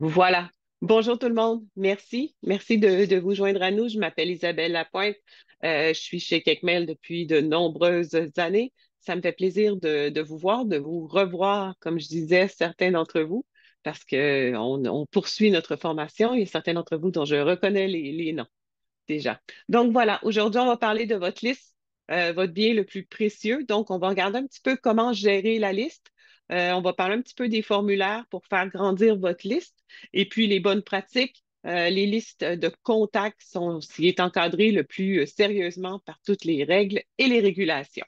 Voilà. Bonjour tout le monde. Merci. Merci de vous joindre à nous. Je m'appelle Isabelle Lapointe. Je suis chez Quelqu'mail depuis de nombreuses années. Ça me fait plaisir de vous voir, de vous revoir, comme je disais, certains d'entre vous, parce que on poursuit notre formation. Il y a certains d'entre vous dont je reconnais les noms déjà. Donc voilà, aujourd'hui, on va parler de votre liste, votre bien le plus précieux. Donc, on va regarder un petit peu comment gérer la liste. On va parler un petit peu des formulaires pour faire grandir votre liste et puis les bonnes pratiques. Les listes de contacts sont ce qui est encadré le plus sérieusement par toutes les règles et les régulations.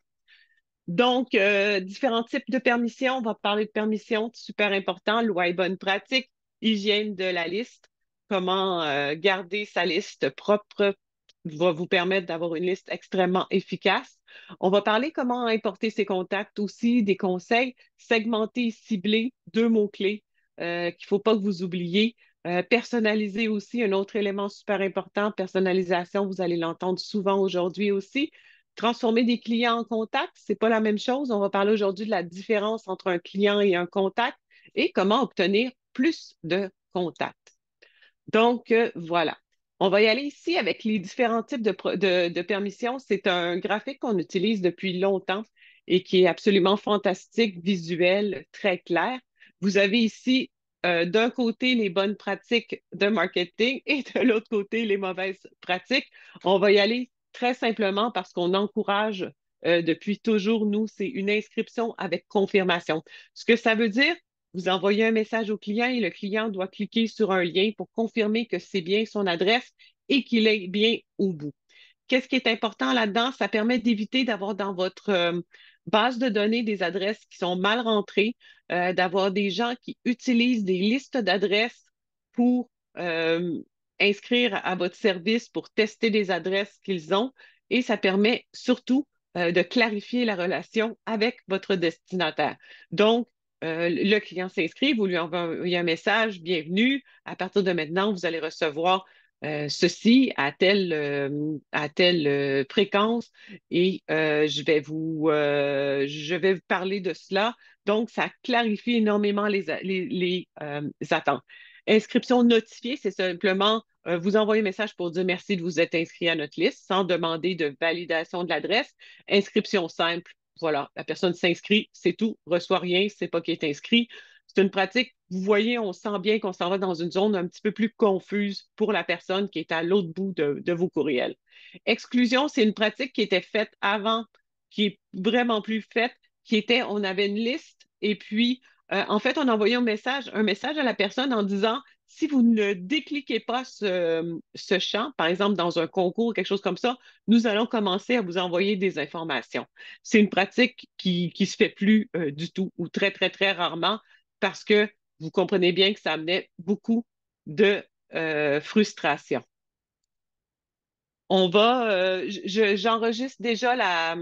Donc, différents types de permissions. On va parler de permissions, super important, loi et bonnes pratiques, hygiène de la liste, comment garder sa liste propre va vous permettre d'avoir une liste extrêmement efficace. On va parler comment importer ses contacts aussi, des conseils, segmenter, cibler, deux mots-clés qu'il ne faut pas que vous oubliez. Personnaliser aussi, un autre élément super important, personnalisation, vous allez l'entendre souvent aujourd'hui aussi. Transformer des clients en contacts, c'est pas la même chose. On va parler aujourd'hui de la différence entre un client et un contact et comment obtenir plus de contacts. Donc, voilà. On va y aller ici avec les différents types de permissions. C'est un graphique qu'on utilise depuis longtemps et qui est absolument fantastique, visuel, très clair. Vous avez ici d'un côté les bonnes pratiques de marketing et de l'autre côté les mauvaises pratiques. On va y aller très simplement parce qu'on encourage depuis toujours, nous, c'est une inscription avec confirmation. Ce que ça veut dire, vous envoyez un message au client et le client doit cliquer sur un lien pour confirmer que c'est bien son adresse et qu'il est bien au bout. Qu'est-ce qui est important là-dedans? Ça permet d'éviter d'avoir dans votre base de données des adresses qui sont mal rentrées, d'avoir des gens qui utilisent des listes d'adresses pour euh, inscrire à votre service, pour tester des adresses qu'ils ont. Et ça permet surtout de clarifier la relation avec votre destinataire. Donc, le client s'inscrit, vous lui envoyez un message, bienvenue. À partir de maintenant, vous allez recevoir ceci à telle fréquence et je vais vous parler de cela. Donc, ça clarifie énormément les attentes. Inscription notifiée, c'est simplement vous envoyer un message pour dire merci de vous être inscrit à notre liste sans demander de validation de l'adresse. Inscription simple, voilà, la personne s'inscrit, c'est tout, reçoit rien, c'est pas qu'il est inscrit. C'est une pratique, vous voyez, on sent bien qu'on s'en va dans une zone un petit peu plus confuse pour la personne qui est à l'autre bout de vos courriels. Exclusion, c'est une pratique qui était faite avant, qui est vraiment plus faite, qui était, on avait une liste et puis, en fait, on envoyait un message à la personne en disant, si vous ne décliquez pas ce champ, par exemple dans un concours ou quelque chose comme ça, nous allons commencer à vous envoyer des informations. C'est une pratique qui se fait plus du tout ou très, très, très rarement parce que vous comprenez bien que ça amenait beaucoup de frustration. J'enregistre déjà la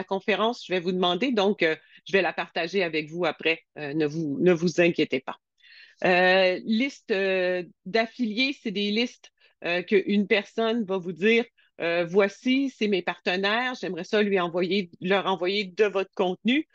conférence. Je vais vous demander, donc je vais la partager avec vous après. Ne vous inquiétez pas. Liste d'affiliés, c'est des listes qu'une personne va vous dire, voici, c'est mes partenaires, j'aimerais ça leur envoyer de votre contenu.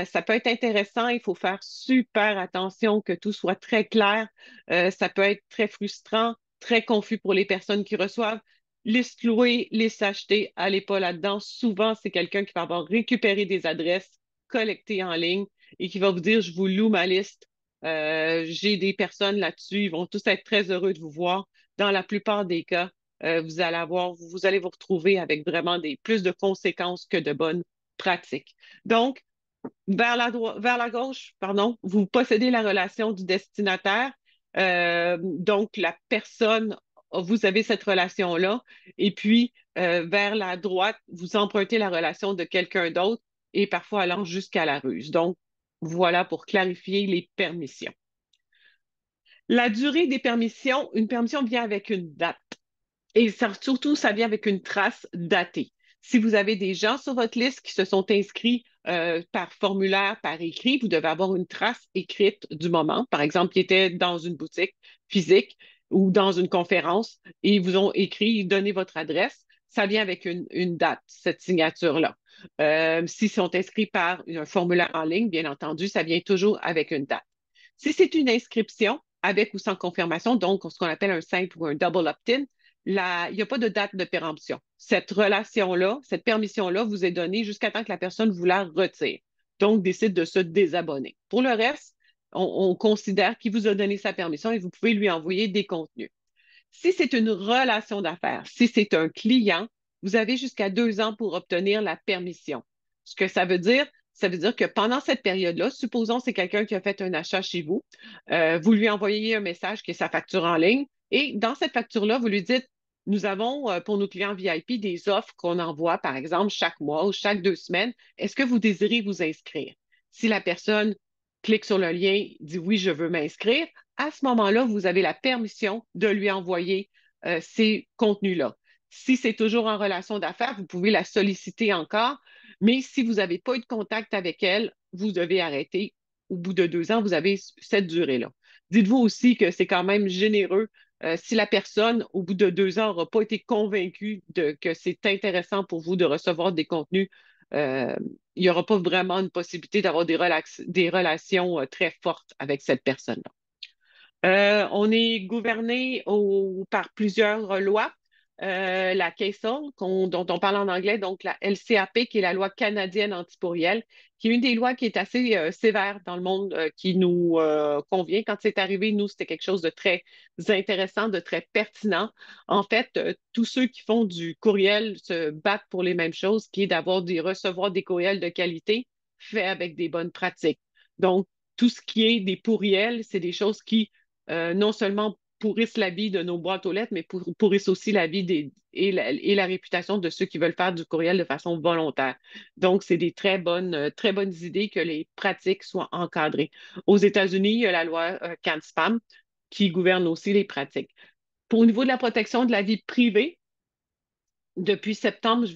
Ça peut être intéressant, il faut faire super attention que tout soit très clair. Ça peut être très frustrant, très confus pour les personnes qui reçoivent. Liste louée, liste achetée, allez pas là-dedans. Souvent, c'est quelqu'un qui va avoir récupéré des adresses collectées en ligne et qui va vous dire, je vous loue ma liste. J'ai des personnes là-dessus, ils vont tous être très heureux de vous voir. Dans la plupart des cas, vous allez vous retrouver avec vraiment plus de conséquences que de bonnes pratiques. Donc, vers la gauche, pardon, vous possédez la relation du destinataire. Donc, la personne, vous avez cette relation-là. Et puis, vers la droite, vous empruntez la relation de quelqu'un d'autre et parfois allant jusqu'à la ruse. Donc, voilà pour clarifier les permissions. La durée des permissions, une permission vient avec une date. Et surtout, ça vient avec une trace datée. Si vous avez des gens sur votre liste qui se sont inscrits par formulaire, par écrit, vous devez avoir une trace écrite du moment. Par exemple, qui était dans une boutique physique ou dans une conférence et ils vous ont écrit, donné votre adresse. Ça vient avec une date, cette signature-là. S'ils sont inscrits par un formulaire en ligne, bien entendu, ça vient toujours avec une date. Si c'est une inscription avec ou sans confirmation, donc ce qu'on appelle un simple ou un double opt-in, il n'y a pas de date de péremption. Cette relation-là, cette permission-là vous est donnée jusqu'à temps que la personne vous la retire. Donc, décide de se désabonner. Pour le reste, on considère qu'il vous a donné sa permission et vous pouvez lui envoyer des contenus. Si c'est une relation d'affaires, si c'est un client, vous avez jusqu'à 2 ans pour obtenir la permission. Ce que ça veut dire que pendant cette période-là, supposons que c'est quelqu'un qui a fait un achat chez vous, vous lui envoyez un message qui est sa facture en ligne, et dans cette facture-là, vous lui dites, nous avons pour nos clients VIP des offres qu'on envoie, par exemple, chaque mois ou chaque 2 semaines. Est-ce que vous désirez vous inscrire? Si la personne clique sur le lien, dit oui, je veux m'inscrire, à ce moment-là, vous avez la permission de lui envoyer ces contenus-là. Si c'est toujours en relation d'affaires, vous pouvez la solliciter encore, mais si vous n'avez pas eu de contact avec elle, vous devez arrêter. Au bout de 2 ans, vous avez cette durée-là. Dites-vous aussi que c'est quand même généreux. Si la personne, au bout de 2 ans, n'aura pas été convaincue que c'est intéressant pour vous de recevoir des contenus, euh, il n'y aura pas vraiment une possibilité d'avoir des relations très fortes avec cette personne-là. On est gouverné par plusieurs lois. La CASL, dont on parle en anglais, donc la LCAP, qui est la loi canadienne antipourrielle, qui est une des lois qui est assez sévère dans le monde, qui nous convient. Quand c'est arrivé, nous, c'était quelque chose de très intéressant, de très pertinent. En fait, tous ceux qui font du courriel se battent pour les mêmes choses, qui est recevoir des courriels de qualité faits avec des bonnes pratiques. Donc, tout ce qui est des pourriels, c'est des choses qui non seulement pourrissent la vie de nos boîtes aux lettres, mais pourrissent aussi la vie et la réputation de ceux qui veulent faire du courriel de façon volontaire. Donc, c'est des très bonnes idées que les pratiques soient encadrées. Aux États-Unis, il y a la loi CAN-SPAM qui gouverne aussi les pratiques. Pour au niveau de la protection de la vie privée, depuis septembre,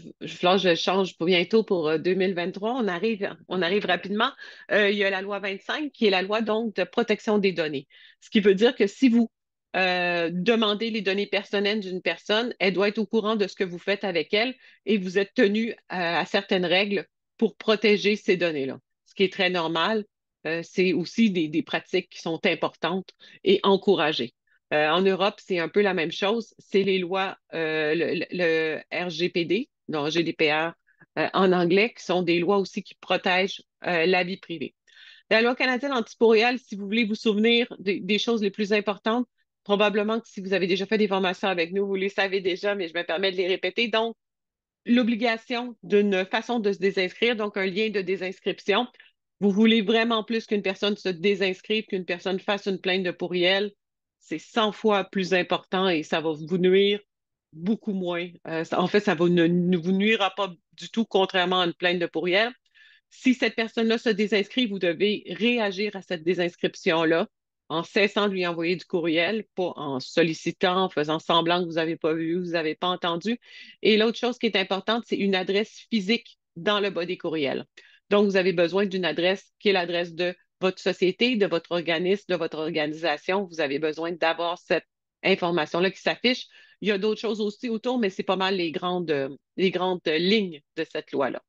là, je change pour bientôt pour 2023, on arrive rapidement. Il y a la loi 25 qui est la loi donc de protection des données. Ce qui veut dire que si vous demandez les données personnelles d'une personne, elle doit être au courant de ce que vous faites avec elle et vous êtes tenu à certaines règles pour protéger ces données-là. Ce qui est très normal, c'est aussi des pratiques qui sont importantes et encouragées. En Europe, c'est un peu la même chose. C'est les lois, le RGPD, donc GDPR en anglais, qui sont des lois aussi qui protègent la vie privée. La loi canadienne antipourrielle, si vous voulez vous souvenir des choses les plus importantes, probablement que si vous avez déjà fait des formations avec nous, vous les savez déjà, mais je me permets de les répéter. Donc, l'obligation d'une façon de se désinscrire, donc un lien de désinscription. Vous voulez vraiment plus qu'une personne se désinscrive, qu'une personne fasse une plainte de pourriel. C'est 100 fois plus important et ça va vous nuire beaucoup moins. En fait, ça ne vous nuira pas du tout, contrairement à une plainte de pourriel. Si cette personne-là se désinscrit, vous devez réagir à cette désinscription-là en cessant de lui envoyer du courriel, pas en sollicitant, en faisant semblant que vous n'avez pas vu, vous n'avez pas entendu. Et l'autre chose qui est importante, c'est une adresse physique dans le bas des courriels. Donc, vous avez besoin d'une adresse qui est l'adresse de votre société, de votre organisme, de votre organisation. Vous avez besoin d'avoir cette information-là qui s'affiche. Il y a d'autres choses aussi autour, mais c'est pas mal les grandes lignes de cette loi-là.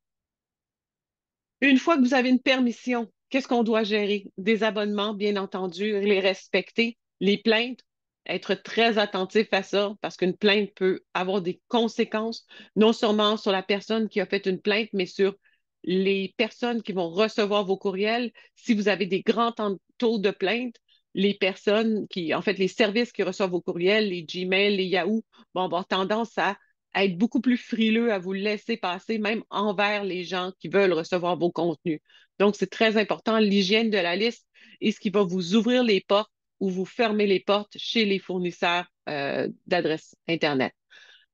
Une fois que vous avez une permission, qu'est-ce qu'on doit gérer? Des abonnements, bien entendu, les respecter, les plaintes, être très attentif à ça parce qu'une plainte peut avoir des conséquences, non seulement sur la personne qui a fait une plainte, mais sur les personnes qui vont recevoir vos courriels. Si vous avez des grands taux de plaintes, en fait, les services qui reçoivent vos courriels, les Gmail, les Yahoo, vont avoir tendance à être beaucoup plus frileux, à vous laisser passer, même envers les gens qui veulent recevoir vos contenus. Donc, c'est très important, l'hygiène de la liste et ce qui va vous ouvrir les portes ou vous fermer les portes chez les fournisseurs d'adresses Internet.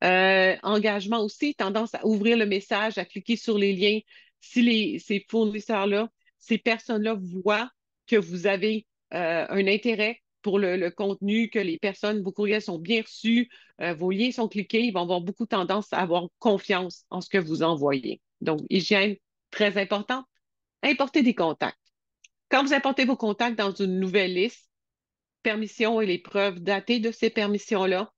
Engagement aussi, tendance à ouvrir le message, à cliquer sur les liens. Si ces fournisseurs-là, ces personnes-là voient que vous avez un intérêt pour le contenu, que les personnes, vos courriels sont bien reçus, vos liens sont cliqués, ils vont avoir beaucoup tendance à avoir confiance en ce que vous envoyez. Donc, hygiène, très important. Importer des contacts. Quand vous importez vos contacts dans une nouvelle liste, permissions et les preuves datées de ces permissions-là,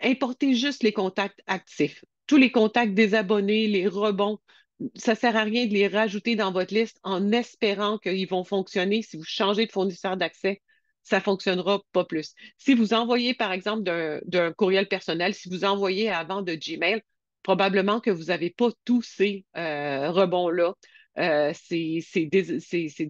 importez juste les contacts actifs. Tous les contacts désabonnés, les rebonds, ça sert à rien de les rajouter dans votre liste en espérant qu'ils vont fonctionner. Si vous changez de fournisseur d'accès, ça fonctionnera pas plus. Si vous envoyez, par exemple, d'un courriel personnel, si vous envoyez avant de Gmail, probablement que vous n'avez pas tous ces rebonds-là, ces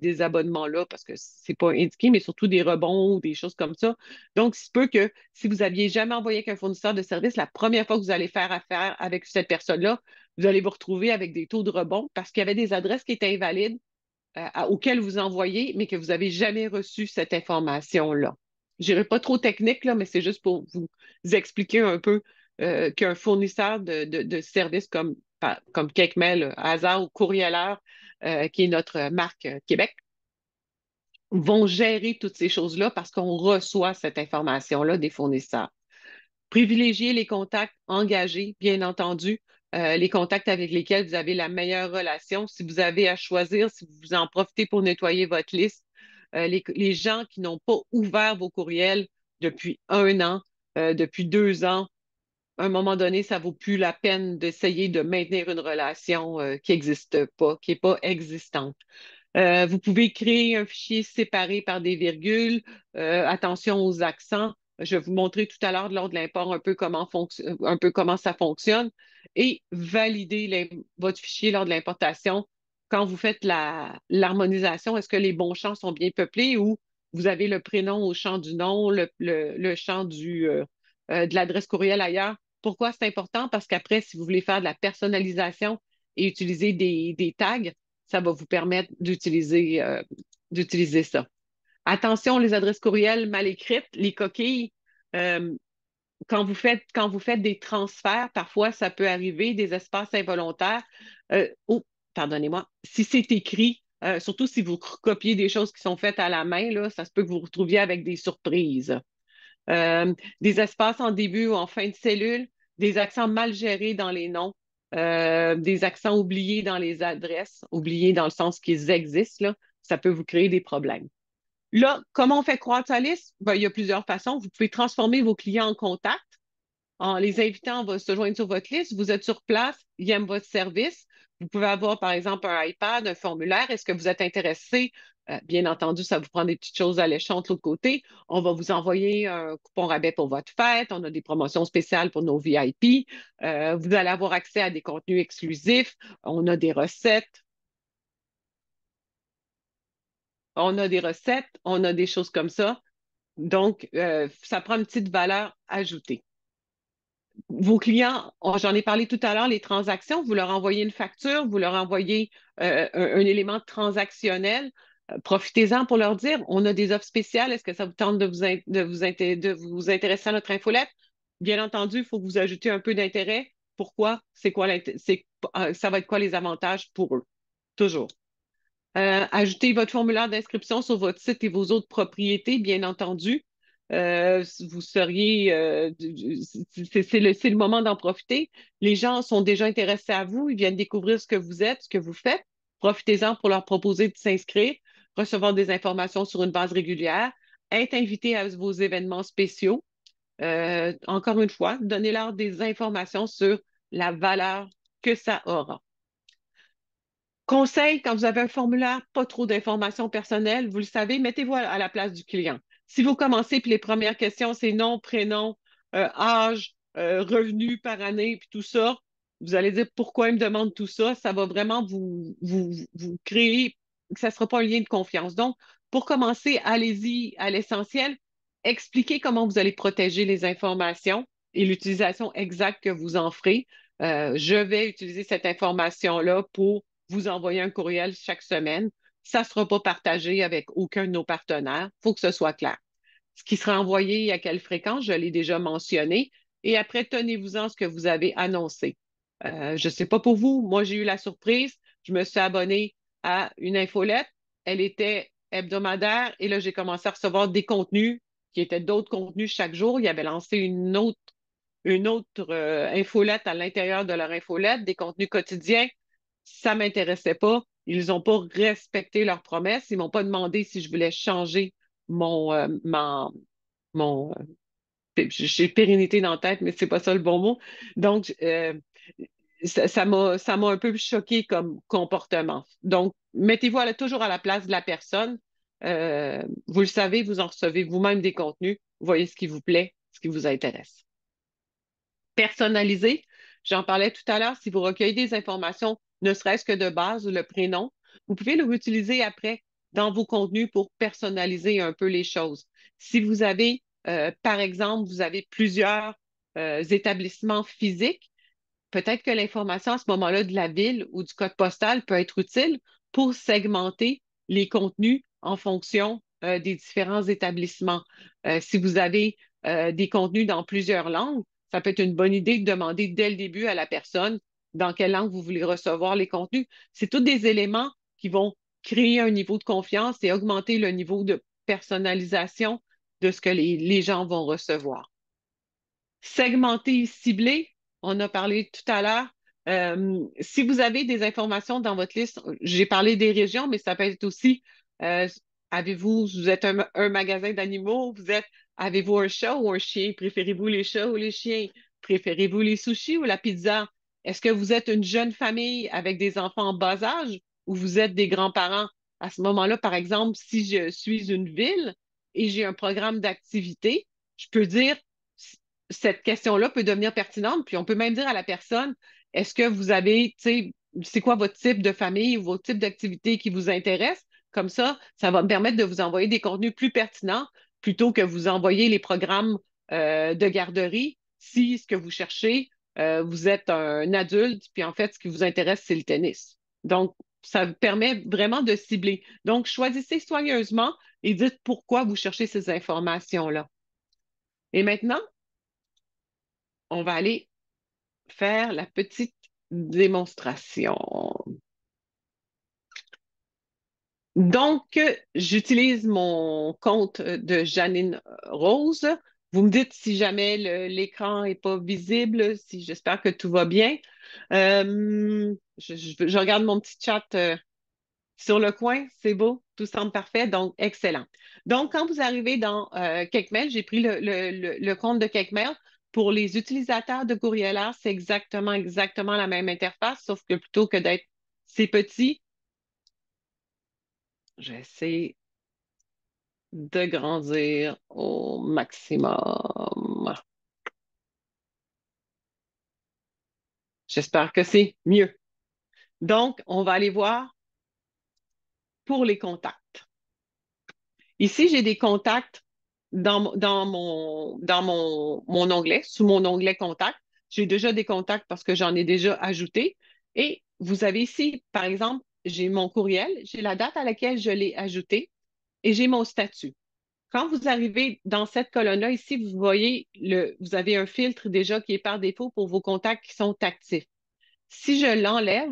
désabonnements-là, parce que c'est pas indiqué, mais surtout des rebonds ou des choses comme ça. Donc, il se peut que si vous aviez jamais envoyé avec un fournisseur de service, la première fois que vous allez faire affaire avec cette personne-là, vous allez vous retrouver avec des taux de rebond parce qu'il y avait des adresses qui étaient invalides auxquelles vous envoyez, mais que vous n'avez jamais reçu cette information-là. Je n'irai pas trop technique, là, mais c'est juste pour vous expliquer un peu qu'un fournisseur de services comme CakeMail, Hasard ou Courrieleur, qui est notre marque Québec, vont gérer toutes ces choses-là parce qu'on reçoit cette information-là des fournisseurs. Privilégiez les contacts engagés, bien entendu, les contacts avec lesquels vous avez la meilleure relation. Si vous avez à choisir, si vous en profitez pour nettoyer votre liste, les gens qui n'ont pas ouvert vos courriels depuis 1 an, depuis 2 ans, à un moment donné, ça vaut plus la peine d'essayer de maintenir une relation qui n'existe pas, qui n'est pas existante. Vous pouvez créer un fichier séparé par des virgules. Attention aux accents. Je vais vous montrer tout à l'heure lors de l'import un peu comment ça fonctionne et valider votre fichier lors de l'importation. Quand vous faites l'harmonisation, est-ce que les bons champs sont bien peuplés ou vous avez le prénom au champ du nom, le champ de l'adresse courriel ailleurs? Pourquoi c'est important? Parce qu'après, si vous voulez faire de la personnalisation et utiliser des tags, ça va vous permettre d'utiliser ça. Attention, les adresses courriels mal écrites, les coquilles. euh, quand vous faites des transferts, parfois ça peut arriver, des espaces involontaires. Oh, pardonnez-moi. Si c'est écrit, surtout si vous copiez des choses qui sont faites à la main, là, ça se peut que vous vous retrouviez avec des surprises. Des espaces en début ou en fin de cellule, des accents mal gérés dans les noms, des accents oubliés dans les adresses, oubliés dans le sens qu'ils existent, là, ça peut vous créer des problèmes. Là, comment on fait croître sa liste? Ben, il y a plusieurs façons. Vous pouvez transformer vos clients en contacts en les invitant à se joindre sur votre liste. Vous êtes sur place, ils aiment votre service. Vous pouvez avoir, par exemple, un iPad, un formulaire. Est-ce que vous êtes intéressé? Bien entendu, ça vous prend des petites choses alléchantes de l'autre côté. On va vous envoyer un coupon rabais pour votre fête. On a des promotions spéciales pour nos VIP. Vous allez avoir accès à des contenus exclusifs. On a des recettes. On a des recettes. On a des choses comme ça. Donc, ça prend une petite valeur ajoutée. Vos clients, j'en ai parlé tout à l'heure, les transactions, vous leur envoyez une facture, vous leur envoyez un élément transactionnel. Profitez-en pour leur dire, on a des offres spéciales, est-ce que ça vous tente de vous intéresser à notre infolette? Bien entendu, il faut que vous ajoutiez un peu d'intérêt. Pourquoi? C'est quoi ça va être quoi les avantages pour eux? Toujours. Ajoutez votre formulaire d'inscription sur votre site et vos autres propriétés, bien entendu. Vous seriez, c'est le moment d'en profiter. Les gens sont déjà intéressés à vous, ils viennent découvrir ce que vous êtes, ce que vous faites. Profitez-en pour leur proposer de s'inscrire, recevoir des informations sur une base régulière, être invité à vos événements spéciaux. Encore une fois, donnez-leur des informations sur la valeur que ça aura. Conseil, quand vous avez un formulaire, pas trop d'informations personnelles, vous le savez, mettez-vous à la place du client. Si vous commencez, puis les premières questions, c'est nom, prénom, âge, revenu par année, puis tout ça, vous allez dire pourquoi il me demande tout ça. Ça va vraiment vous créer, ça ne sera pas un lien de confiance. Donc, pour commencer, allez-y à l'essentiel. Expliquez comment vous allez protéger les informations et l'utilisation exacte que vous en ferez. Je vais utiliser cette information-là pour vous envoyer un courriel chaque semaine. Ça ne sera pas partagé avec aucun de nos partenaires. Il faut que ce soit clair. Ce qui sera envoyé à quelle fréquence, je l'ai déjà mentionné. Et après, tenez-vous-en ce que vous avez annoncé. Je ne sais pas pour vous, moi j'ai eu la surprise. Je me suis abonnée à une infolette. Elle était hebdomadaire et là, j'ai commencé à recevoir des contenus qui étaient d'autres contenus chaque jour. Il y avait lancé une autre infolette à l'intérieur de leur infolette, des contenus quotidiens. Ça ne m'intéressait pas. Ils n'ont pas respecté leurs promesses. Ils ne m'ont pas demandé si je voulais changer mon, mon j'ai pérennité dans la tête, mais c'est pas ça le bon mot. Donc, ça m'a un peu choqué comme comportement. Donc, mettez-vous toujours à la place de la personne. Vous le savez, vous en recevez vous-même des contenus. Voyez ce qui vous plaît, ce qui vous intéresse. Personnalisé, j'en parlais tout à l'heure, si vous recueillez des informations, ne serait-ce que de base, le prénom, vous pouvez le réutiliser après dans vos contenus pour personnaliser un peu les choses. Si vous avez, par exemple, vous avez plusieurs établissements physiques, peut-être que l'information à ce moment-là de la ville ou du code postal peut être utile pour segmenter les contenus en fonction des différents établissements. Si vous avez des contenus dans plusieurs langues, ça peut être une bonne idée de demander dès le début à la personne dans quelle langue vous voulez recevoir les contenus. C'est tous des éléments qui vont créer un niveau de confiance et augmenter le niveau de personnalisation de ce que les gens vont recevoir. Segmenté et ciblé, on a parlé tout à l'heure. Si vous avez des informations dans votre liste, j'ai parlé des régions, mais ça peut être aussi, euh, vous êtes un magasin d'animaux, avez-vous un chat ou un chien? Préférez-vous les chats ou les chiens? Préférez-vous les sushis ou la pizza? Est-ce que vous êtes une jeune famille avec des enfants en bas âge ou vous êtes des grands-parents? À ce moment-là, par exemple, si je suis une ville et j'ai un programme d'activité, je peux dire cette question-là peut devenir pertinente, puis on peut même dire à la personne, est-ce que vous avez, tu sais, c'est quoi votre type de famille ou votre type d'activité qui vous intéresse? Comme ça va me permettre de vous envoyer des contenus plus pertinents plutôt que vous envoyer les programmes de garderie si ce que vous cherchez, vous êtes un adulte, puis en fait, ce qui vous intéresse, c'est le tennis. Donc, ça vous permet vraiment de cibler. Donc, choisissez soigneusement et dites pourquoi vous cherchez ces informations-là. Et maintenant, on va aller faire la petite démonstration. Donc, j'utilise mon compte de Janine Rose. Vous me dites si jamais l'écran n'est pas visible, si j'espère que tout va bien. Je regarde mon petit chat sur le coin, c'est beau, tout semble parfait, donc excellent. Donc, quand vous arrivez dans Kekmail, j'ai pris le compte de Kekmail. Pour les utilisateurs de Courrieleur, c'est exactement la même interface, sauf que plutôt que d'être c'est petit, j'essaie de grandir au maximum. J'espère que c'est mieux. Donc, on va aller voir pour les contacts. Ici, j'ai des contacts mon onglet, sous mon onglet contact. J'ai déjà des contacts parce que j'en ai déjà ajouté. Et vous avez ici, par exemple, j'ai mon courriel, j'ai la date à laquelle je l'ai ajouté et j'ai mon statut. Quand vous arrivez dans cette colonne-là, ici, vous voyez, vous avez un filtre déjà qui est par défaut pour vos contacts qui sont actifs. Si je l'enlève,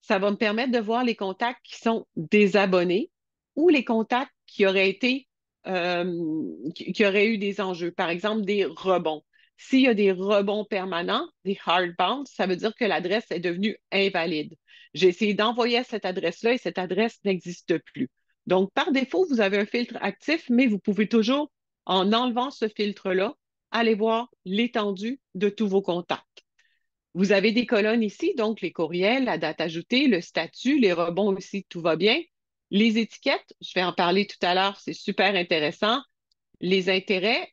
ça va me permettre de voir les contacts qui sont désabonnés ou les contacts qui auraient été, qui auraient eu des enjeux, par exemple des rebonds. S'il y a des rebonds permanents, des hard bounds, ça veut dire que l'adresse est devenue invalide. J'ai essayé d'envoyer à cette adresse-là et cette adresse n'existe plus. Donc, par défaut, vous avez un filtre actif, mais vous pouvez toujours, en enlevant ce filtre-là, aller voir l'étendue de tous vos contacts. Vous avez des colonnes ici, donc les courriels, la date ajoutée, le statut, les rebonds aussi, tout va bien. Les étiquettes, je vais en parler tout à l'heure, c'est super intéressant. Les intérêts,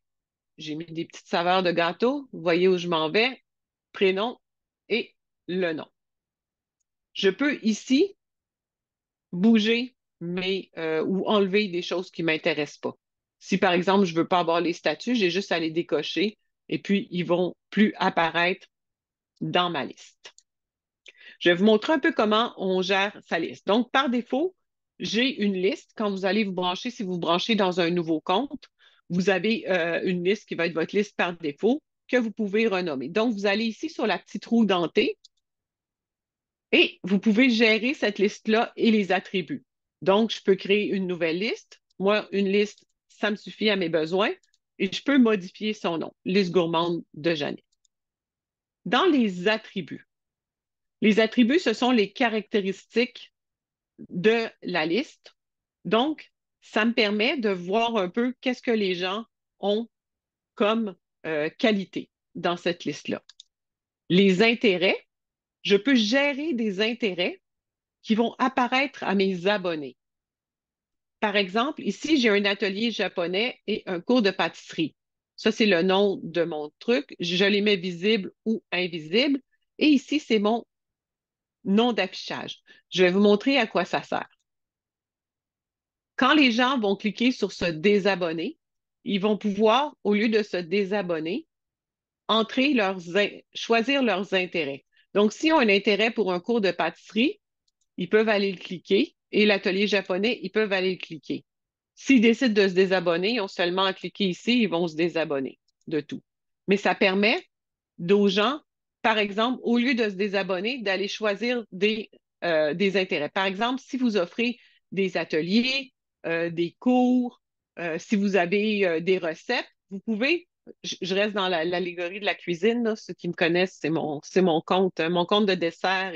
j'ai mis des petites saveurs de gâteau, vous voyez où je m'en vais, prénom et le nom. Je peux ici bouger ou enlever des choses qui ne m'intéressent pas. Si par exemple, je ne veux pas avoir les statuts, j'ai juste à les décocher et puis ils vont plus apparaître dans ma liste. Je vais vous montrer un peu comment on gère sa liste. Donc, par défaut, j'ai une liste. Quand vous allez vous brancher, si vous vous branchez dans un nouveau compte, vous avez une liste qui va être votre liste par défaut que vous pouvez renommer. Donc, vous allez ici sur la petite roue dentée et vous pouvez gérer cette liste-là et les attributs. Donc, je peux créer une nouvelle liste. Moi, une liste, ça me suffit à mes besoins et je peux modifier son nom, liste gourmande de Jeannette. Dans les attributs, ce sont les caractéristiques de la liste. Donc, ça me permet de voir un peu qu'est-ce que les gens ont comme qualité dans cette liste-là. Les intérêts, je peux gérer des intérêts qui vont apparaître à mes abonnés. Par exemple, ici, j'ai un atelier japonais et un cours de pâtisserie. Ça, c'est le nom de mon truc. Je les mets visibles ou invisibles. Et ici, c'est mon nom d'affichage. Je vais vous montrer à quoi ça sert. Quand les gens vont cliquer sur se désabonner, ils vont pouvoir, au lieu de se désabonner, choisir leurs intérêts. Donc, s'ils ont un intérêt pour un cours de pâtisserie, ils peuvent aller le cliquer et l'atelier japonais, ils peuvent aller le cliquer. S'ils décident de se désabonner, ils ont seulement à cliquer ici, ils vont se désabonner de tout. Mais ça permet aux gens, par exemple, au lieu de se désabonner, d'aller choisir des intérêts. Par exemple, si vous offrez des ateliers, des cours, si vous avez des recettes, vous pouvez, je reste dans l'allégorie de la cuisine, là. Ceux qui me connaissent, mon compte de dessert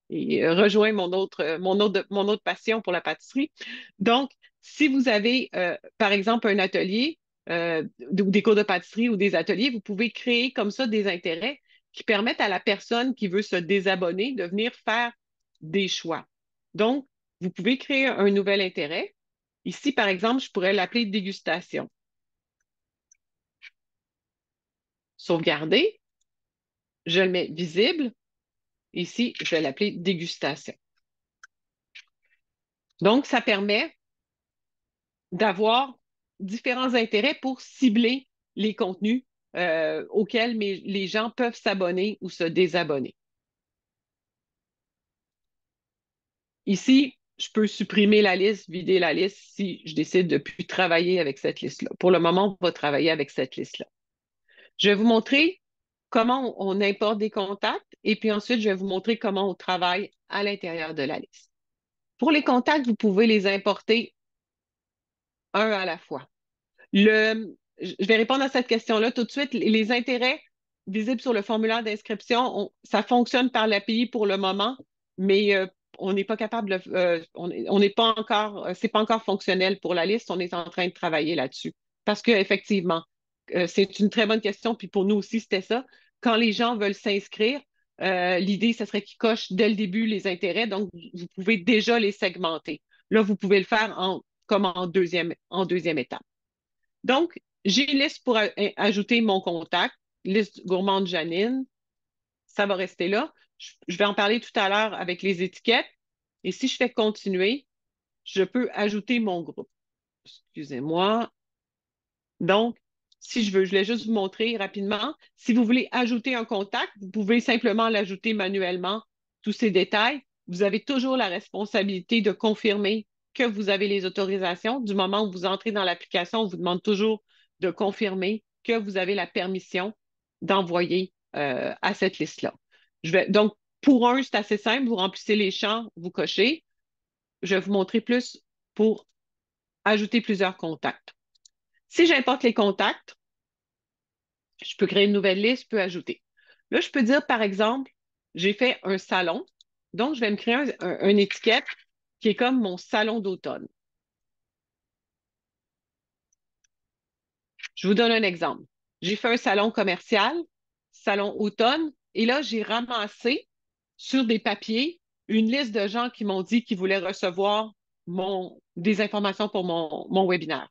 et rejoint mon autre passion pour la pâtisserie. Donc, si vous avez, par exemple, un atelier ou des cours de pâtisserie ou des ateliers, vous pouvez créer comme ça des intérêts qui permettent à la personne qui veut se désabonner de venir faire des choix. Donc, vous pouvez créer un nouvel intérêt. Ici, par exemple, je pourrais l'appeler dégustation. Sauvegarder, je le mets visible. Ici, je vais l'appeler dégustation. Donc, ça permet d'avoir différents intérêts pour cibler les contenus auxquels les gens peuvent s'abonner ou se désabonner. Ici, je peux supprimer la liste, vider la liste si je décide de ne plus travailler avec cette liste-là. Pour le moment, on va travailler avec cette liste-là. Je vais vous montrer comment on importe des contacts et puis ensuite, je vais vous montrer comment on travaille à l'intérieur de la liste. Pour les contacts, vous pouvez les importer un à la fois. Je vais répondre à cette question-là tout de suite. Les intérêts visibles sur le formulaire d'inscription, ça fonctionne par l'API pour le moment, mais on n'est pas capable, on n'est pas encore, c'est pas encore fonctionnel pour la liste. On est en train de travailler là-dessus. Parce qu'effectivement, c'est une très bonne question. Puis pour nous aussi, c'était ça. Quand les gens veulent s'inscrire, l'idée, ce serait qu'ils cochent dès le début les intérêts. Donc, vous pouvez déjà les segmenter. Là, vous pouvez le faire comme en deuxième étape. Donc, j'ai une liste pour ajouter mon contact, liste gourmande Janine. Ça va rester là. Je vais en parler tout à l'heure avec les étiquettes. Et si je fais continuer, je peux ajouter mon groupe. Excusez-moi. Donc, si je veux, je voulais juste vous montrer rapidement. Si vous voulez ajouter un contact, vous pouvez simplement l'ajouter manuellement, tous ces détails. Vous avez toujours la responsabilité de confirmer que vous avez les autorisations. Du moment où vous entrez dans l'application, on vous demande toujours de confirmer que vous avez la permission d'envoyer à cette liste-là. Donc, pour un, c'est assez simple. Vous remplissez les champs, vous cochez. Je vais vous montrer plus pour ajouter plusieurs contacts. Si j'importe les contacts, je peux créer une nouvelle liste, je peux ajouter. Là, je peux dire, par exemple, j'ai fait un salon, donc je vais me créer une étiquette qui est comme mon salon d'automne. Je vous donne un exemple. J'ai fait un salon commercial, salon automne, et là, j'ai ramassé sur des papiers une liste de gens qui m'ont dit qu'ils voulaient recevoir des informations pour mon webinaire.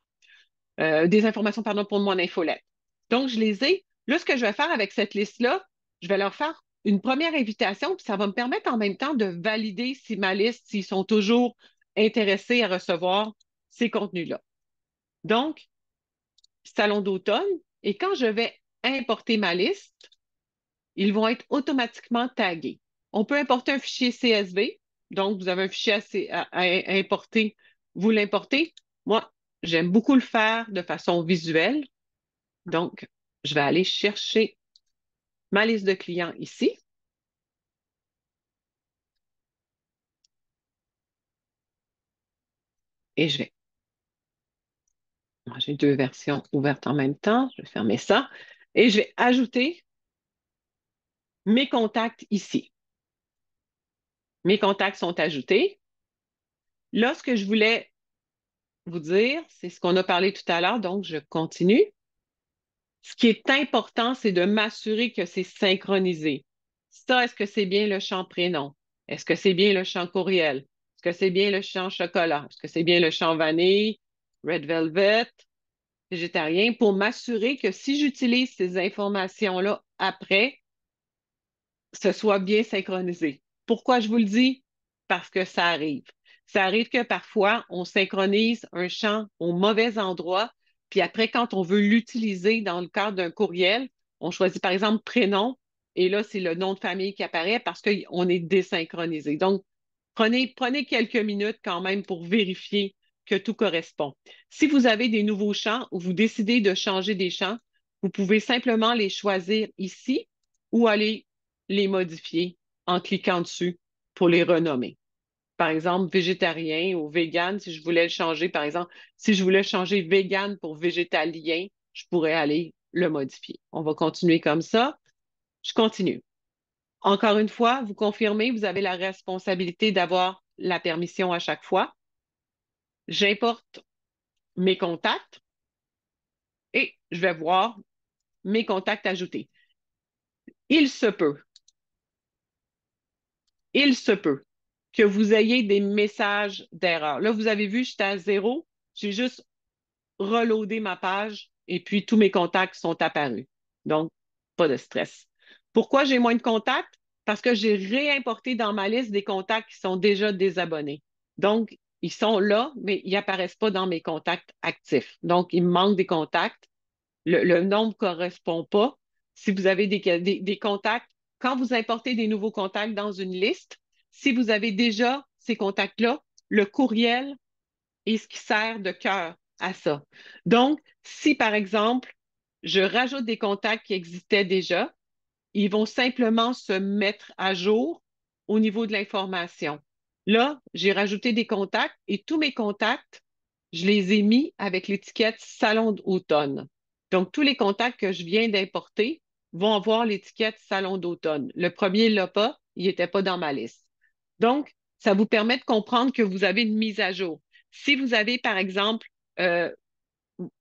Des informations, pardon, pour mon infolette. Donc, je les ai. Là, ce que je vais faire avec cette liste-là, je vais leur faire une première invitation, puis ça va me permettre en même temps de valider si ma liste, s'ils sont toujours intéressés à recevoir ces contenus-là. Donc, salon d'automne, et quand je vais importer ma liste, ils vont être automatiquement tagués. On peut importer un fichier CSV, donc vous avez un fichier à importer, vous l'importez. Moi, j'aime beaucoup le faire de façon visuelle. Donc, je vais aller chercher ma liste de clients ici et je vais. J'ai deux versions ouvertes en même temps. Je vais fermer ça et je vais ajouter mes contacts ici. Mes contacts sont ajoutés. Là, ce que je voulais vous dire, c'est ce qu'on a parlé tout à l'heure, donc je continue. Ce qui est important, c'est de m'assurer que c'est synchronisé. Ça, est-ce que c'est bien le champ prénom? Est-ce que c'est bien le champ courriel? Est-ce que c'est bien le champ chocolat? Est-ce que c'est bien le champ vanille, red velvet, végétarien? Pour m'assurer que si j'utilise ces informations-là après, ce soit bien synchronisé. Pourquoi je vous le dis? Parce que ça arrive. Ça arrive que parfois, on synchronise un champ au mauvais endroit, puis après, quand on veut l'utiliser dans le cadre d'un courriel, on choisit par exemple prénom, et là, c'est le nom de famille qui apparaît parce qu'on est désynchronisé. Donc, prenez quelques minutes quand même pour vérifier que tout correspond. Si vous avez des nouveaux champs ou vous décidez de changer des champs, vous pouvez simplement les choisir ici ou aller les modifier en cliquant dessus pour les renommer. Par exemple, végétarien ou vegan, si je voulais le changer, par exemple, si je voulais changer vegan pour végétalien, je pourrais aller le modifier. On va continuer comme ça. Je continue. Encore une fois, vous confirmez, vous avez la responsabilité d'avoir la permission à chaque fois. J'importe mes contacts et je vais voir mes contacts ajoutés. Il se peut, il se peut que vous ayez des messages d'erreur. Là, vous avez vu, j'étais à zéro. J'ai juste reloadé ma page et puis tous mes contacts sont apparus. Donc, pas de stress. Pourquoi j'ai moins de contacts? Parce que j'ai réimporté dans ma liste des contacts qui sont déjà désabonnés. Donc, ils sont là, mais ils n'apparaissent pas dans mes contacts actifs. Donc, il me manque des contacts. Le nombre ne correspond pas. Si vous avez des contacts, quand vous importez des nouveaux contacts dans une liste, si vous avez déjà ces contacts-là, le courriel est ce qui sert de cœur à ça. Donc, si par exemple, je rajoute des contacts qui existaient déjà, ils vont simplement se mettre à jour au niveau de l'information. Là, j'ai rajouté des contacts et tous mes contacts, je les ai mis avec l'étiquette Salon d'automne. Donc, tous les contacts que je viens d'importer vont avoir l'étiquette Salon d'automne. Le premier ne l'a pas, il n'était pas dans ma liste. Donc, ça vous permet de comprendre que vous avez une mise à jour. Si vous avez, par exemple, euh,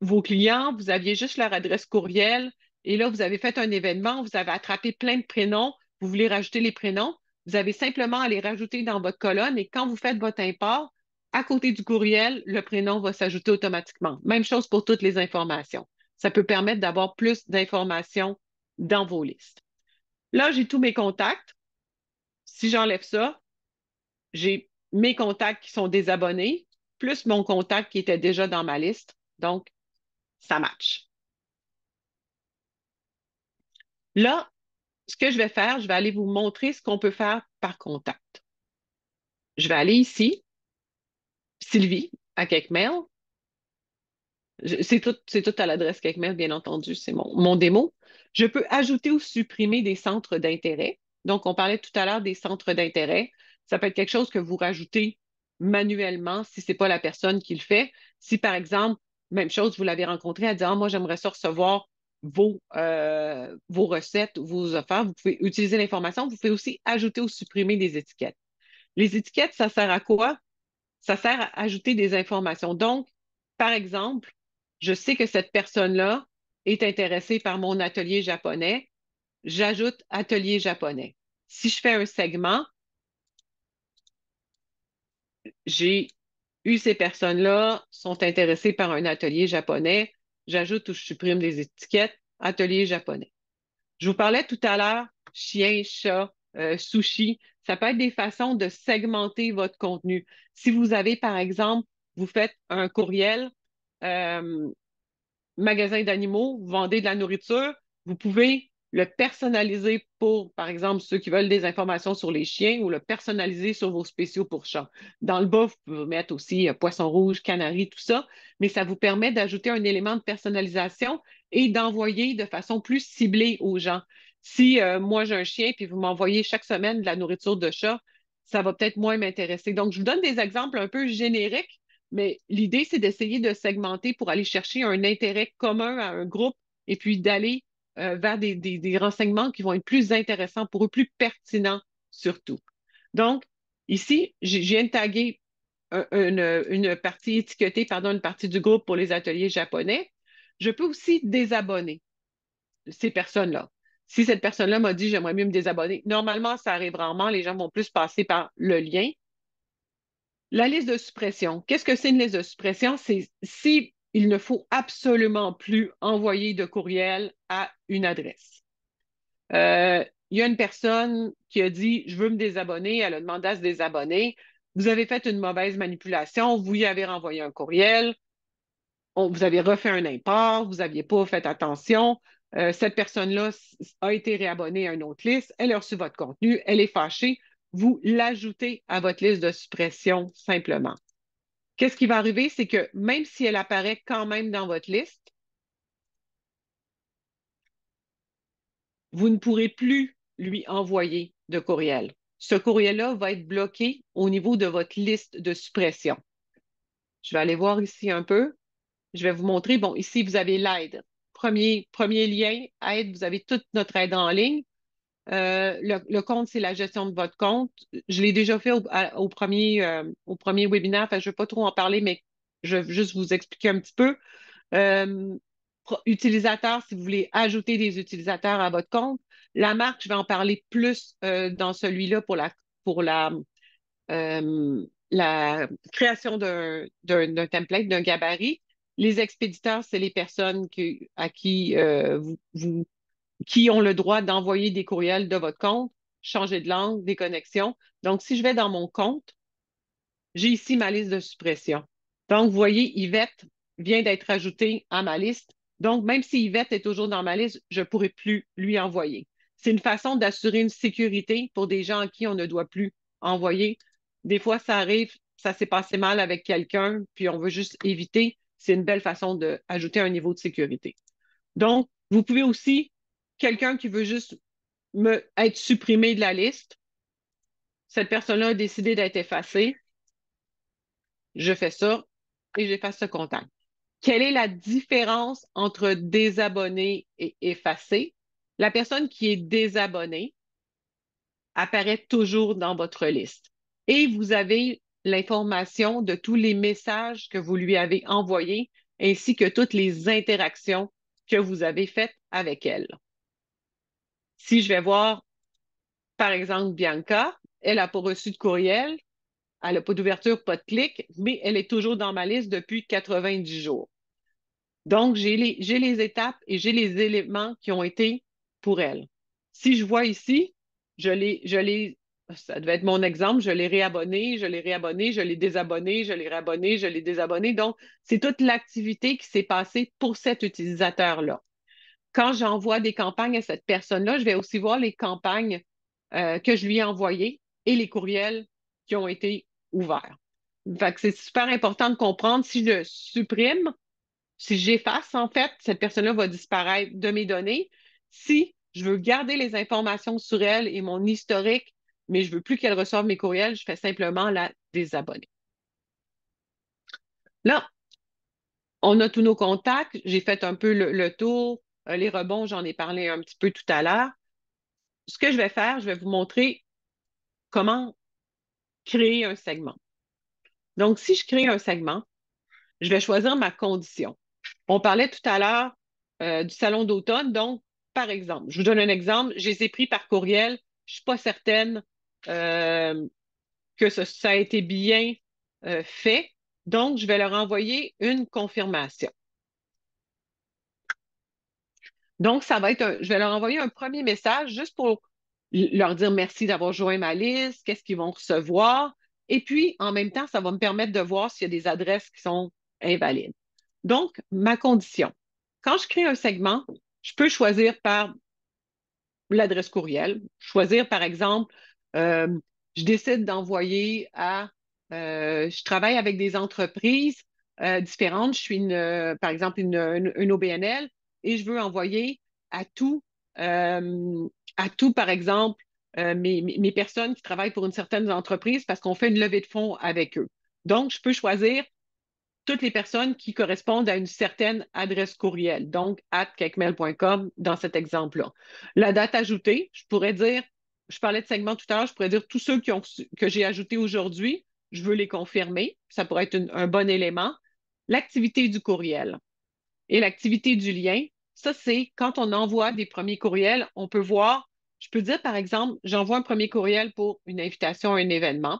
vos clients, vous aviez juste leur adresse courriel et là, vous avez fait un événement, vous avez attrapé plein de prénoms, vous voulez rajouter les prénoms, vous avez simplement à les rajouter dans votre colonne et quand vous faites votre import, à côté du courriel, le prénom va s'ajouter automatiquement. Même chose pour toutes les informations. Ça peut permettre d'avoir plus d'informations dans vos listes. Là, j'ai tous mes contacts. Si j'enlève ça, j'ai mes contacts qui sont désabonnés, plus mon contact qui était déjà dans ma liste. Donc, ça match. Là, ce que je vais faire, je vais aller vous montrer ce qu'on peut faire par contact. Je vais aller ici, Sylvie, à Quelqu'email. C'est tout à l'adresse Quelqu'email, bien entendu, c'est mon démo. Je peux ajouter ou supprimer des centres d'intérêt. Donc, on parlait tout à l'heure des centres d'intérêt. Ça peut être quelque chose que vous rajoutez manuellement si ce n'est pas la personne qui le fait. Si, par exemple, même chose, vous l'avez rencontré, elle dit, ah, moi, j'aimerais ça recevoir vos recettes, vos affaires. Vous pouvez utiliser l'information. Vous pouvez aussi ajouter ou supprimer des étiquettes. Les étiquettes, ça sert à quoi? Ça sert à ajouter des informations. Donc, par exemple, je sais que cette personne-là est intéressée par mon atelier japonais. J'ajoute atelier japonais. Si je fais un segment, j'ai eu ces personnes-là sont intéressées par un atelier japonais. J'ajoute ou je supprime des étiquettes, atelier japonais. Je vous parlais tout à l'heure, chien, chat, sushi. Ça peut être des façons de segmenter votre contenu. Si vous avez, par exemple, vous faites un courriel, euh, magasin d'animaux, vous vendez de la nourriture, vous pouvez le personnaliser pour, par exemple, ceux qui veulent des informations sur les chiens ou le personnaliser sur vos spéciaux pour chats. Dans le bas, vous pouvez mettre aussi poisson rouge, canari, tout ça, mais ça vous permet d'ajouter un élément de personnalisation et d'envoyer de façon plus ciblée aux gens. Si moi j'ai un chien puis vous m'envoyez chaque semaine de la nourriture de chat, ça va peut-être moins m'intéresser. Donc, je vous donne des exemples un peu génériques mais l'idée, c'est d'essayer de segmenter pour aller chercher un intérêt commun à un groupe et puis d'aller vers des renseignements qui vont être plus intéressants pour eux, plus pertinents surtout. Donc, ici, je viens de taguer une partie étiquetée, pardon, une partie du groupe pour les ateliers japonais. Je peux aussi désabonner ces personnes-là. Si cette personne-là m'a dit j'aimerais mieux me désabonner, normalement, ça arrive rarement. Les gens vont plus passer par le lien. La liste de suppression. Qu'est-ce que c'est une liste de suppression? C'est si il ne faut absolument plus envoyer de courriel à une adresse. Il y a une personne qui a dit je veux me désabonner, elle a demandé à se désabonner. Vous avez fait une mauvaise manipulation, vous y avez renvoyé un courriel, vous avez refait un import, vous n'aviez pas fait attention. Cette personne-là a été réabonnée à une autre liste, elle a reçu votre contenu, elle est fâchée, vous l'ajoutez à votre liste de suppression simplement. Qu'est-ce qui va arriver? C'est que même si elle apparaît quand même dans votre liste, vous ne pourrez plus lui envoyer de courriel. Ce courriel-là va être bloqué au niveau de votre liste de suppression. Je vais aller voir ici un peu. Je vais vous montrer. Bon, ici, vous avez l'aide. Premier lien, aide, vous avez toute notre aide en ligne. Le compte, c'est la gestion de votre compte. Je l'ai déjà fait au premier webinaire, enfin, je ne vais pas trop en parler, mais je vais juste vous expliquer un petit peu. Euh, Utilisateurs, si vous voulez ajouter des utilisateurs à votre compte. La marque, je vais en parler plus dans celui-là pour la création d'un template, d'un gabarit. Les expéditeurs, c'est les personnes à qui qui ont le droit d'envoyer des courriels de votre compte, changer de langue, des connexions. Donc, si je vais dans mon compte, j'ai ici ma liste de suppression. Donc, vous voyez, Yvette vient d'être ajoutée à ma liste. Donc, même si Yvette est toujours dans ma liste, je ne pourrai plus lui envoyer. C'est une façon d'assurer une sécurité pour des gens à qui on ne doit plus envoyer. Des fois, ça arrive, ça s'est passé mal avec quelqu'un, puis on veut juste éviter. C'est une belle façon d'ajouter un niveau de sécurité. Donc, vous pouvez aussi, quelqu'un qui veut juste être supprimé de la liste, cette personne-là a décidé d'être effacée, je fais ça et j'efface ce contact. Quelle est la différence entre désabonné et effacé? La personne qui est désabonnée apparaît toujours dans votre liste et vous avez l'information de tous les messages que vous lui avez envoyés ainsi que toutes les interactions que vous avez faites avec elle. Si je vais voir, par exemple, Bianca, elle n'a pas reçu de courriel, elle n'a pas d'ouverture, pas de clic, mais elle est toujours dans ma liste depuis 90 jours. Donc, j'ai les étapes et j'ai les éléments qui ont été pour elle. Si je vois ici, ça devait être mon exemple, je l'ai réabonné, je l'ai réabonné, je l'ai désabonné, je l'ai réabonné, je l'ai désabonné. Donc, c'est toute l'activité qui s'est passée pour cet utilisateur-là. Quand j'envoie des campagnes à cette personne-là, je vais aussi voir les campagnes que je lui ai envoyées et les courriels qui ont été ouverts. Fait que c'est super important de comprendre si je supprime, si j'efface, en fait, cette personne-là va disparaître de mes données. Si je veux garder les informations sur elle et mon historique, mais je veux plus qu'elle reçoive mes courriels, je fais simplement la désabonner. Là, on a tous nos contacts. J'ai fait un peu le tour. Les rebonds, j'en ai parlé un petit peu tout à l'heure. Ce que je vais faire, je vais vous montrer comment créer un segment. Donc, si je crée un segment, je vais choisir ma condition. On parlait tout à l'heure du salon d'automne. Donc, par exemple, je vous donne un exemple. Je les ai pris par courriel. Je ne suis pas certaine euh, que ça a été bien fait. Donc, je vais leur envoyer une confirmation. Donc, je vais leur envoyer un premier message juste pour leur dire merci d'avoir joint ma liste, qu'est-ce qu'ils vont recevoir. Et puis, en même temps, ça va me permettre de voir s'il y a des adresses qui sont invalides. Donc, ma condition. Quand je crée un segment, je peux choisir par l'adresse courriel, choisir par exemple, euh, je décide d'envoyer je travaille avec des entreprises différentes. Je suis par exemple une OBNL et je veux envoyer à tout, par exemple, mes personnes qui travaillent pour une certaine entreprise parce qu'on fait une levée de fonds avec eux. Donc, je peux choisir toutes les personnes qui correspondent à une certaine adresse courriel, donc @kekmail.com dans cet exemple-là. La date ajoutée, je pourrais dire, je parlais de segment tout à l'heure, je pourrais dire tous ceux que j'ai ajoutés aujourd'hui, je veux les confirmer. Ça pourrait être un bon élément. L'activité du courriel et l'activité du lien, ça, c'est quand on envoie des premiers courriels, on peut voir, je peux dire par exemple, j'envoie un premier courriel pour une invitation à un événement.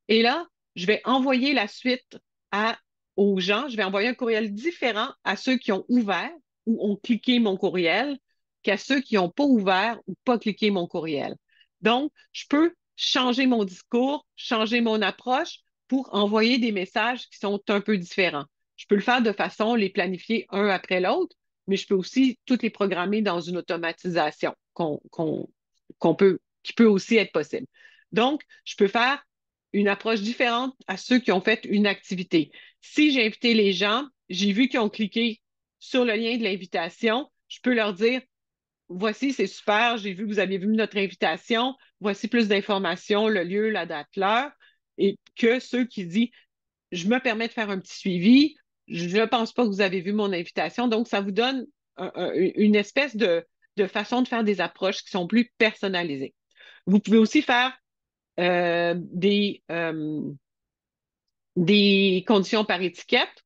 Et là, je vais envoyer la suite à, aux gens. Je vais envoyer un courriel différent à ceux qui ont ouvert ou ont cliqué mon courriel qu'à ceux qui n'ont pas ouvert ou pas cliqué mon courriel. Donc, je peux changer mon discours, changer mon approche pour envoyer des messages qui sont un peu différents. Je peux le faire de façon les planifier un après l'autre, mais je peux aussi toutes les programmer dans une automatisation qui peut aussi être possible. Donc, je peux faire une approche différente à ceux qui ont fait une activité. Si j'ai invité les gens, j'ai vu qu'ils ont cliqué sur le lien de l'invitation, je peux leur dire, voici, c'est super, j'ai vu que vous avez vu notre invitation, voici plus d'informations, le lieu, la date, l'heure, et que ceux qui disent, je me permets de faire un petit suivi, je ne pense pas que vous avez vu mon invitation, donc ça vous donne une espèce de façon de faire des approches qui sont plus personnalisées. Vous pouvez aussi faire euh, des, euh, des conditions par étiquette,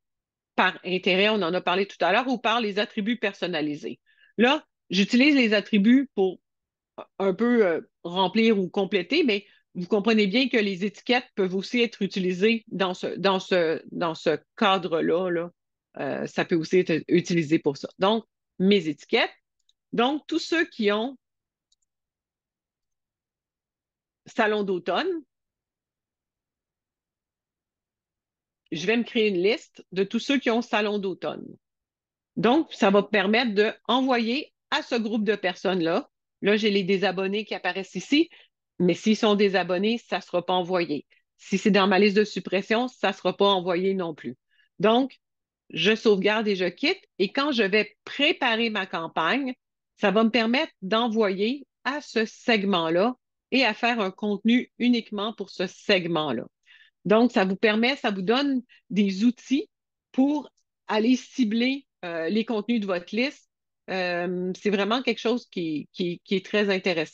par intérêt, on en a parlé tout à l'heure, ou par les attributs personnalisés. Là, j'utilise les attributs pour un peu remplir ou compléter, mais vous comprenez bien que les étiquettes peuvent aussi être utilisées dans ce cadre-là. Là. Ça peut aussi être utilisé pour ça. Donc, mes étiquettes. Donc, tous ceux qui ont salon d'automne, je vais me créer une liste de tous ceux qui ont salon d'automne. Donc, ça va permettre d'envoyer à ce groupe de personnes-là. Là, j'ai les désabonnés qui apparaissent ici, mais s'ils sont désabonnés, ça ne sera pas envoyé. Si c'est dans ma liste de suppression, ça ne sera pas envoyé non plus. Donc, je sauvegarde et je quitte. Et quand je vais préparer ma campagne, ça va me permettre d'envoyer à ce segment-là et à faire un contenu uniquement pour ce segment-là. Donc, ça vous permet, ça vous donne des outils pour aller cibler les contenus de votre liste. C'est vraiment quelque chose qui est très intéressant.